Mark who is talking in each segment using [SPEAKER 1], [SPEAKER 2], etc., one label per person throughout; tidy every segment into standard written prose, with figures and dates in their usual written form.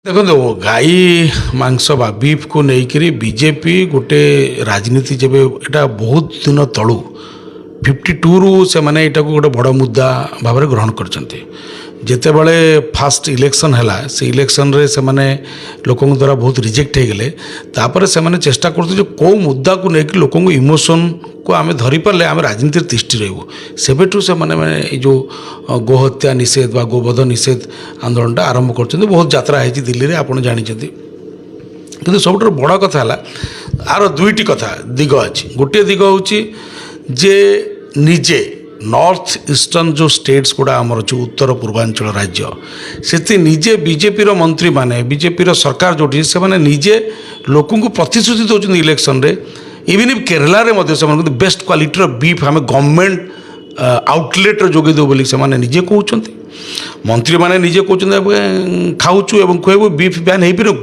[SPEAKER 1] ଦେଖନ୍ତୁ ଗାଈ ମାଂସ ବା ବିଫ୍କୁ ନେଇକରି ବିଜେପି ଗୋଟେ ରାଜନୀତି ଯେବେ ଏଇଟା ବହୁତ ଦିନ ତଳୁ 52ରୁ ସେମାନେ ଏଇଟାକୁ ଗୋଟେ ବଡ଼ ମୁଦ୍ଦା ଭାବରେ ଗ୍ରହଣ କରିଛନ୍ତି। ଯେତେବେଳେ ଫାଷ୍ଟ ଇଲେକ୍ସନ୍ ହେଲା ସେ ଇଲେକ୍ସନ୍ରେ ସେମାନେ ଲୋକଙ୍କ ଦ୍ୱାରା ବହୁତ ରିଜେକ୍ଟ ହେଇଗଲେ। ତାପରେ ସେମାନେ ଚେଷ୍ଟା କରୁଥିଲେ ଯେ କେଉଁ ମୁଦ୍ଦାକୁ ନେଇକି ଲୋକଙ୍କ ଇମୋସନ୍କୁ ଆମେ ଧରିପାରିଲେ ଆମେ ରାଜନୀତିରେ ତିଷ୍ଠି ରହିବୁ। ସେବେଠୁ ସେମାନେ ଏଇ ଯେଉଁ ଗୋହତ୍ୟା ନିଷେଧ ବା ଗୋବଧ ନିଷେଧ ଆନ୍ଦୋଳନଟା ଆରମ୍ଭ କରିଛନ୍ତି। ବହୁତ ଯାତ୍ରା ହେଇଛି ଦିଲ୍ଲୀରେ, ଆପଣ ଜାଣିଛନ୍ତି। କିନ୍ତୁ ସବୁଠାରୁ ବଡ଼ କଥା ହେଲା ଆର ଦୁଇଟି ଦିଗ ଅଛି। ଗୋଟିଏ ଦିଗ ହେଉଛି ଯେ ନିଜେ ନର୍ଥ ଇଷ୍ଟର୍ଣ୍ଣ ଯେଉଁ ଷ୍ଟେଟ୍ସ ଗୁଡ଼ା ଆମର ଯେଉଁ ଉତ୍ତର ପୂର୍ବାଞ୍ଚଳ ରାଜ୍ୟ, ସେଠି ନିଜେ ବିଜେପିର ମନ୍ତ୍ରୀମାନେ, ବିଜେପିର ସରକାର ଯେଉଁଠି, ସେମାନେ ନିଜେ ଲୋକଙ୍କୁ ପ୍ରତିଶ୍ରୁତି ଦେଉଛନ୍ତି ଇଲେକ୍ସନରେ। ଇଭିନ୍ କେରଳାରେ ମଧ୍ୟ ସେମାନେ ବେଷ୍ଟ କ୍ୱାଲିଟିର ବିଫ୍ ଆମେ ଗଭର୍ଣ୍ଣମେଣ୍ଟ ଆଉଟଲେଟ୍ରେ ଯୋଗାଇ ଦେବୁ ବୋଲି ସେମାନେ ନିଜେ କହୁଛନ୍ତି। ମନ୍ତ୍ରୀମାନେ ନିଜେ କହୁଛନ୍ତି ଆମେ ଖାଉଛୁ ଏବଂ ଖୁଆଇବୁ, ବିଫ୍ ବ୍ୟାନ୍ ହେଇପାରିବ।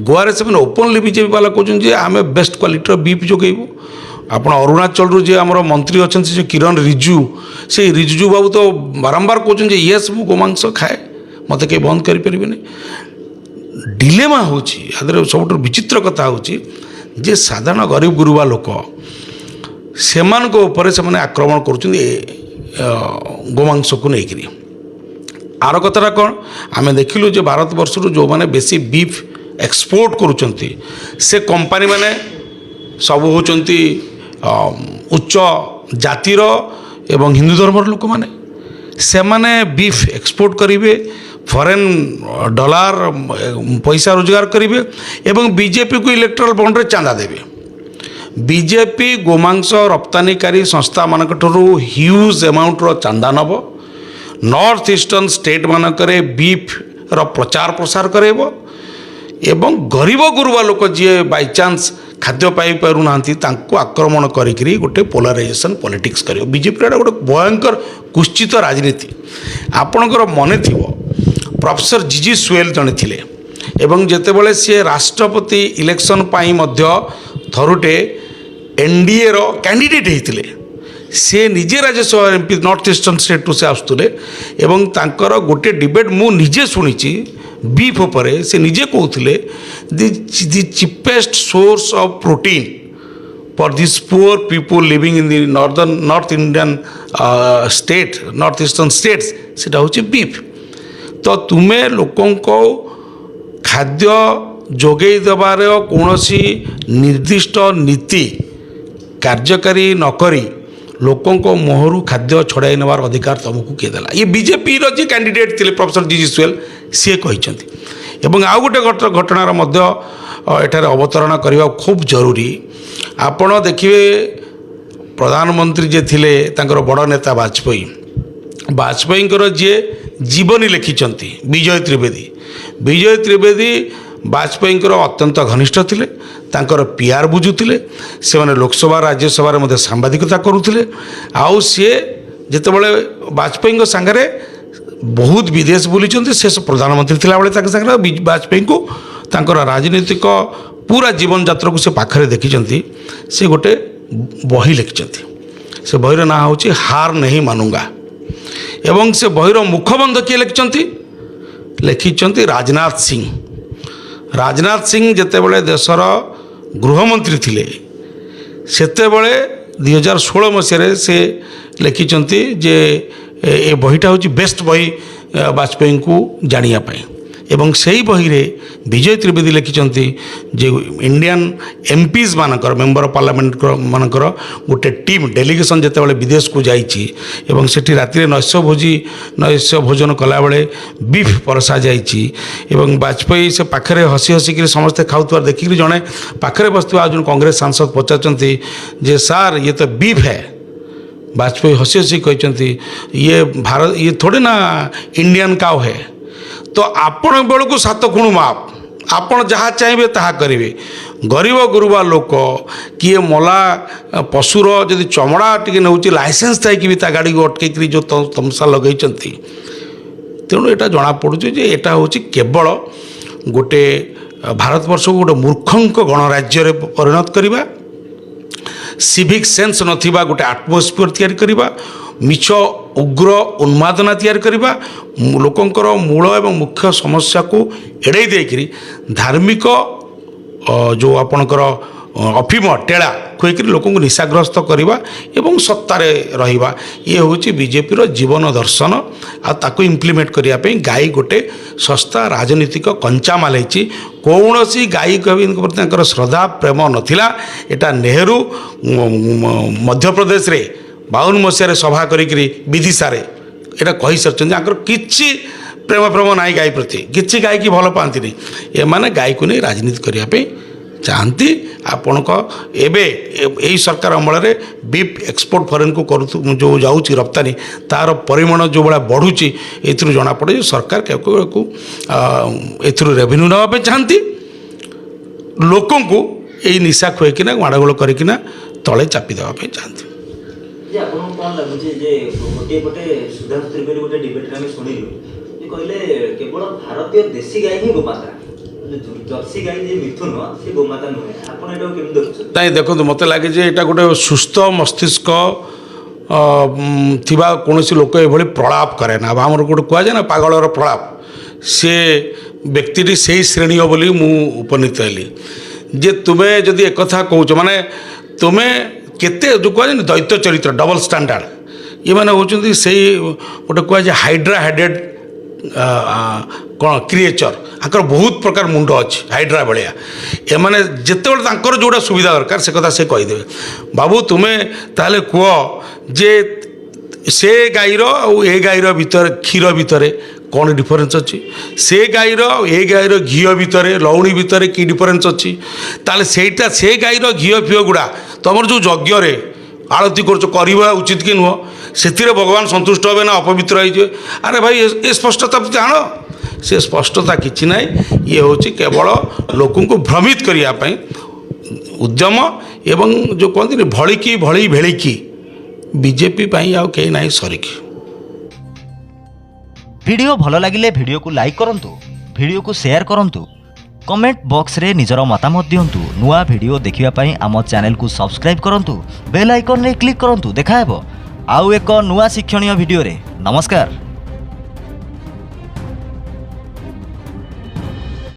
[SPEAKER 1] ଗୋଆରେ ସେମାନେ ଓପନଲି ବିଜେପି ବାଲା କହୁଛନ୍ତି ଯେ ଆମେ ବେଷ୍ଟ କ୍ୱାଲିଟିର ବିଫ୍ ଯୋଗାଇବୁ। ଆପଣ ଅରୁଣାଚଳରୁ ଯେ ଆମର ମନ୍ତ୍ରୀ ଅଛନ୍ତି ଯେ କିରଣ ରିଜିଜୁ, ସେଇ ରିଜିଜୁ ବାବୁ ତ ବାରମ୍ବାର କହୁଛନ୍ତି ଯେ ୟେସ୍ ମୁଁ ଗୋମାଂସ ଖାଏ, ମୋତେ କେହି ବନ୍ଦ କରିପାରିବେନି। ଡିଲେମା ହେଉଛି ଏଥିରେ ସବୁଠାରୁ ବିଚିତ୍ର କଥା ହେଉଛି ଯେ ସାଧାରଣ ଗରିବ ଗୁରୁବା ଲୋକ ସେମାନଙ୍କ ଉପରେ ସେମାନେ ଆକ୍ରମଣ କରୁଛନ୍ତି ଗୋମାଂସକୁ ନେଇକରି। ଆର କଥାଟା କ'ଣ, ଆମେ ଦେଖିଲୁ ଯେ ଭାରତବର୍ଷରୁ ଯେଉଁମାନେ ବେଶୀ ବିଫ୍ ଏକ୍ସପୋର୍ଟ କରୁଛନ୍ତି ସେ କମ୍ପାନୀମାନେ ସବୁ ହେଉଛନ୍ତି ଉଚ୍ଚ ଜାତିର ଏବଂ ହିନ୍ଦୁ ଧର୍ମର ଲୋକମାନେ। ସେମାନେ ବିଫ୍ ଏକ୍ସପୋର୍ଟ କରିବେ, ଫରେନ୍ ଡଲାର ପଇସା ରୋଜଗାର କରିବେ ଏବଂ ବିଜେପିକୁ ଇଲେକ୍ଟ୍ରାଲ୍ ବଣ୍ଡରେ ଚାନ୍ଦା ଦେବେ। ବିଜେପି ଗୋମାଂସ ରପ୍ତାନିକାରୀ ସଂସ୍ଥାମାନଙ୍କଠାରୁ ହ୍ୟୁଜ୍ ଆମାଉଣ୍ଟର ଚାନ୍ଦା ନେବ। ନର୍ଥ ଇଷ୍ଟର୍ଣ୍ଣ ଷ୍ଟେଟ୍ମାନଙ୍କରେ ବିଫ୍ର ପ୍ରଚାର ପ୍ରସାର କରାଇବ ଏବଂ ଗରିବ ଗୁରୁବା ଲୋକ ଯିଏ ବାଇଚାନ୍ସ ଖାଦ୍ୟ ପାଇପାରୁନାହାନ୍ତି ତାଙ୍କୁ ଆକ୍ରମଣ କରିକି ଗୋଟେ ପୋଲାରାଇଜେସନ୍ ପଲିଟିକ୍ସ କରିବ। ବିଜେପିର ଏଇଟା ଗୋଟେ ଭୟଙ୍କର କୁଶ୍ଚିତ ରାଜନୀତି। ଆପଣଙ୍କର ମନେ ଥିବ ପ୍ରଫେସର ଜିଜି ସୁଏଲ ଜଣେ ଥିଲେ ଏବଂ ଯେତେବେଳେ ସିଏ ରାଷ୍ଟ୍ରପତି ଇଲେକ୍ସନ୍ ପାଇଁ ମଧ୍ୟ ଥରୁଟେ ଏନ୍ଡିଏର କ୍ୟାଣ୍ଡିଡେଟ୍ ହେଇଥିଲେ, ସେ ନିଜେ ରାଜ୍ୟସଭା ଏମ୍ପି ନର୍ଥ ଇଷ୍ଟର୍ଣ୍ଣ ଷ୍ଟେଟ୍ରୁ ସେ ଆସୁଥିଲେ ଏବଂ ତାଙ୍କର ଗୋଟେ ଡିବେଟ୍ ମୁଁ ନିଜେ ଶୁଣିଛି ବିଫ୍ ଉପରେ। ସେ ନିଜେ କହୁଥିଲେ the cheapest source of protein for this poor people living in the north Indian state, north eastern states, ସେଇଟା ହେଉଛି ବିଫ୍। ତ ତୁମେ ଲୋକଙ୍କୁ ଖାଦ୍ୟ ଯୋଗାଇ ଦେବାର କୌଣସି ନିର୍ଦ୍ଦିଷ୍ଟ ନୀତି କାର୍ଯ୍ୟକାରୀ ନକରି ଲୋକଙ୍କ ମୁହଁରୁ ଖାଦ୍ୟ ଛଡ଼ାଇ ନେବାର ଅଧିକାର ତୁମକୁ କିଏ ଦେଲା? ଇଏ ବିଜେପିର ଯିଏ କ୍ୟାଣ୍ଡିଡେଟ୍ ଥିଲେ ପ୍ରଫେସର ଜିଜି ସୁଏଲ, ସିଏ କହିଛନ୍ତି। ଏବଂ ଆଉ ଗୋଟେ ଘଟଣାର ମଧ୍ୟ ଏଠାରେ ଅବତରଣ କରିବା ଖୁବ୍ ଜରୁରୀ। ଆପଣ ଦେଖିବେ ପ୍ରଧାନମନ୍ତ୍ରୀ ଯିଏ ଥିଲେ ତାଙ୍କର ବଡ଼ ନେତା ବାଜପେୟୀଙ୍କର ଯିଏ ଜୀବନୀ ଲେଖିଛନ୍ତି ବିଜୟ ତ୍ରିବେଦୀ ବାଜପେୟୀଙ୍କର ଅତ୍ୟନ୍ତ ଘନିଷ୍ଠ ଥିଲେ, ତାଙ୍କର ପିଆର ବୁଝୁଥିଲେ। ସେମାନେ ଲୋକସଭା ରାଜ୍ୟସଭାରେ ମଧ୍ୟ ସାମ୍ବାଦିକତା କରୁଥିଲେ। ଆଉ ସିଏ ଯେତେବେଳେ ବାଜପେୟୀଙ୍କ ସାଙ୍ଗରେ ବହୁତ ବିଦେଶ ବୁଲିଛନ୍ତି, ସେ ପ୍ରଧାନମନ୍ତ୍ରୀ ଥିଲାବେଳେ ତାଙ୍କ ସାଙ୍ଗରେ ବାଜପେୟୀଙ୍କୁ ତାଙ୍କର ରାଜନୈତିକ ପୁରା ଜୀବନଯାତ୍ରାକୁ ସେ ପାଖରେ ଦେଖିଛନ୍ତି। ସେ ଗୋଟେ ବହି ଲେଖିଛନ୍ତି। ସେ ବହିର ନାଁ ହେଉଛି ହାର ନେହି ମାନୁଙ୍ଗା ଏବଂ ସେ ବହିର ମୁଖବନ୍ଧ କିଏ ଲେଖିଛନ୍ତି ରାଜନାଥ ସିଂ ଯେତେବେଳେ ଦେଶର ଗୃହମନ୍ତ୍ରୀ ଥିଲେ ସେତେବେଳେ 2016 ମସିହାରେ ସେ ଲେଖିଛନ୍ତି ଯେ ଏ ବହିଟା ହେଉଛି ବେଷ୍ଟ ବହି ବାଜପେୟୀଙ୍କୁ ଜାଣିବା ପାଇଁ। ଏବଂ ସେହି ବହିରେ ବିଜୟ ତ୍ରିବେଦୀ ଲେଖିଛନ୍ତି ଯେ ଇଣ୍ଡିଆନ୍ ଏମ୍ପିଜ୍ ମାନଙ୍କର ମେମ୍ବର ଅଫ୍ ପାର୍ଲାମେଣ୍ଟ ମାନଙ୍କର ଗୋଟେ ଟିମ୍ ଡେଲିଗେସନ୍ ଯେତେବେଳେ ବିଦେଶକୁ ଯାଇଛି ଏବଂ ସେଠି ରାତିରେ ନୈଶ ଭୋଜନ କଲାବେଳେ ବିଫ୍ ପରସା ଯାଇଛି ଏବଂ ବାଜପେୟୀ ସେ ପାଖରେ ହସିକିରି ସମସ୍ତେ ଖାଉଥିବାର ଦେଖିକିରି ଜଣେ ପାଖରେ ବସିଥିବା ଆଉ ଜଣେ କଂଗ୍ରେସ ସାଂସଦ ପଚାରୁଛନ୍ତି ଯେ ସାର୍ ଇଏ ତ ବିଫ୍ ହେ। ବାଜପେୟୀ ହସି କହିଛନ୍ତି ଇଏ ଥୋଡ଼େ ନା ଇଣ୍ଡିଆନ୍ କାଉ ହେ। ତ ଆପଣ ବେଳକୁ 7 ଗୁଣ ମାପ, ଆପଣ ଯାହା ଚାହିଁବେ ତାହା କରିବେ। ଗରିବ ଗୁରୁବା ଲୋକ କିଏ ମଲା ପଶୁର ଯଦି ଚମଡ଼ା ଟିକେ ନେଉଛି ଲାଇସେନ୍ସ ଥାଇକି ବି ତା ଗାଡ଼ିକୁ ଅଟକେଇକିରି ଯେଉଁ ତମସା ଲଗେଇଛନ୍ତି। ତେଣୁ ଏଇଟା ଜଣାପଡ଼ୁଛି ଯେ ଏଇଟା ହେଉଛି କେବଳ ଗୋଟେ ଭାରତବର୍ଷକୁ ଗୋଟେ ମୂର୍ଖଙ୍କ ଗଣରାଜ୍ୟରେ ପରିଣତ କରିବା, ସିଭିକ୍ ସେନ୍ସ ନଥିବା ଗୋଟେ ଆଟମୋସ୍ଫିୟର ତିଆରି କରିବା, ମିଛ उग्र उन्मादना तैयार करवा लोकंकर मूल एवं मुख्य समस्या को एड़े देकरी धार्मिक जो आपणकर अफिम टेड़ा खुईक लोक निशाग्रस्त करवा एवं सत्तारे रहिबा ये हूँ बीजेपीर जीवन दर्शन आकु इम्प्लीमेंट करने गाई गोटे सस्ता राजनीतिक कंचामाल होती कौन सी गाई कवि प्रति श्रद्धा प्रेम नथिला एटा नेहरू मध्य प्रदेश रे 52 मसीह सभा करी विदिशा एटा कही सारी किसी प्रेम प्रेम नाई गाई प्रति किसी गाई की भल पाती एमाने गाई को नहीं राजनीति करने चाहती आपण यही सरकार अमल बीफ एक्सपोर्ट फॉरेन को करू जो जाऊँगी रप्तानी तार परिमाण जो भाया बढ़ुची एथुरु जना पड़े सरकार एथुरु रेवेन्यू नापे चाहती लोकों को यही निशा खुएकिना माड़गोल करना तले चापी देवाई चाहती
[SPEAKER 2] जे आपन कोन लागुचे जे गोटे गोटे सुधार त्रिवेदी गोटे डिबेट रे सुनिलु जे कहले केवल भारतीय देशी गाय ही गोमाता जर्सी गाय जे मिथुन से गोमाता नुहे आपन एटा केम देखछ
[SPEAKER 1] ताई देखो मते लागे जे एटा गोटे सुस्थ मस्तिष्क थिबा कोनोसी लोक एभली प्रलाप करे ना हमर गोटे कुआ जाय ना पागलर प्रलाप से व्यक्तिटी से श्रेणी बोली मु उपनीत हेली जे तुमे जदि एक कथा कहूछ माने तुमे केते जो कह दैत्य चरित्र डबल स्टैंडर्ड ये मैंने होती से गोटे कह हाइड्रा हेडेड कौन क्रिएचर आकर बहुत प्रकार मुंड अच्छी हाइड्रा भाया एमाने जितेबाला जोड़ा सुविधा दरकार से कथा से कहीदे बाबू तुम्हें ताले कह जे से गाईर ए गाईर भीतर क्षीर भितर कौन डिफरेन्स अच्छी से गाईर ए गाईर घी भितर लवणी भितर कि डिफरेन्स अच्छी ताले सेटा से गाईर घी फीओ गुड़ा तुम जो यज्ञ आरती करवा उचित कि नुह से भगवान संतुष्ट हे ना अपवित्र हो अरे भाई ये स्पष्टता जान से स्पष्टता किसी ना ये हूँ केवल लोक भ्रमित करने उद्यम एवं जो कहते भड़िकी भଳି भेड़िकी बीजेपी आउ कहीं ना सरिकी
[SPEAKER 3] वीडियो भल लगिले वीडियो को लाइक करंतु वीडियो को शेयर करंतु कमेंट बॉक्स रे निजर मतामत दियंतु नुआ वीडियो देखिबा पई आम चैनल को सब्सक्राइब करंतु बेल आइकन रे क्लिक करंतु देखा हेबो आउ एक नुआ शिक्षणीय वीडियो रे नमस्कार।